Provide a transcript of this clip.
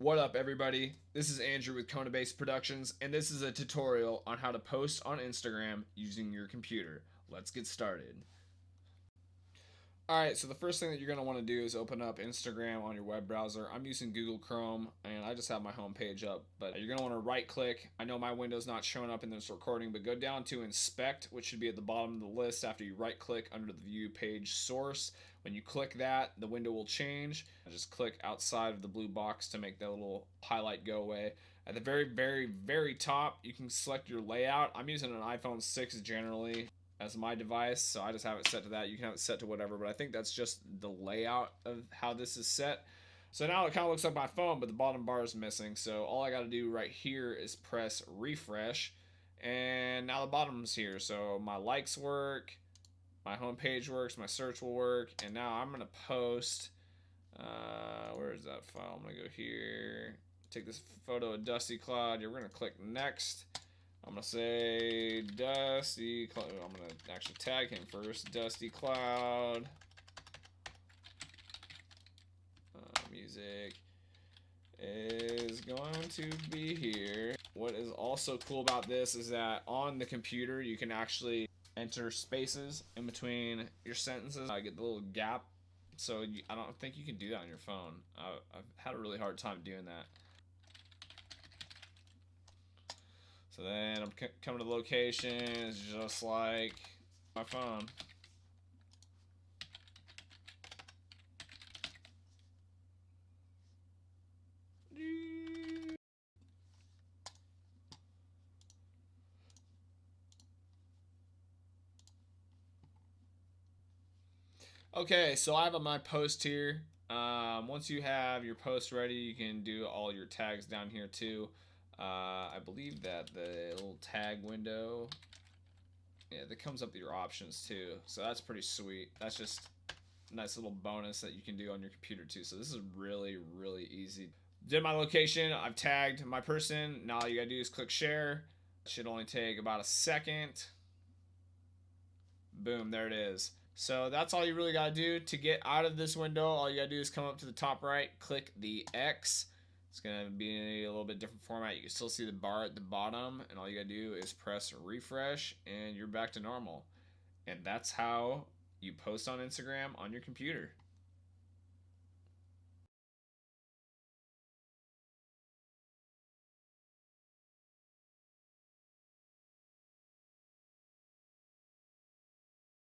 What up, everybody? This is Andrew with Konabass Productions, and this is a tutorial on how to post on Instagram using your computer. Let's get started. Alright, so the first thing that you're going to want to do is open up Instagram on your web browser. I'm using Google Chrome, and I just have my home page up, but you're going to want to right click. I know my window's not showing up in this recording, but go down to Inspect, which should be at the bottom of the list after you right click under the View Page Source. When you click that, the window will change. Just click outside of the blue box to make that little highlight go away. At the very top, you can select your layout. I'm using an iPhone 6 generally as my device, so I just have it set to that. You can have it set to whatever, but I think that's just the layout of how this is set. So now it kind of looks like my phone, but the bottom bar is missing. So all I got to do right here is press refresh, and now the bottom's here. So my likes work, my home page works, my search will work, and now I'm gonna post. Where is that file? I'm gonna go here, take this photo of Dusty Cloud. We're gonna click next. I'm gonna say Dusty Cloud. I'm gonna actually tag him first. Dusty Cloud. Music is going to be here. What is also cool about this is that on the computer you can actually enter spaces in between your sentences. I get the little gap, so I don't think you can do that on your phone. I've had a really hard time doing that. So then I'm coming to the location, it's just like my phone. Okay, so I have my post here. Once you have your post ready, you can do all your tags down here too. I believe that the little tag window, yeah, that comes up with your options too. So that's pretty sweet. That's just a nice little bonus that you can do on your computer too. So this is really easy. Did my location, I've tagged my person. Now all you gotta do is click share. It should only take about a second. Boom, there it is. So that's all you really gotta do to get out of this window. All you gotta do is come up to the top right, click the X. It's gonna be a little bit different format. You can still see the bar at the bottom, and all you gotta do is press refresh, and you're back to normal. And that's how you post on Instagram on your computer.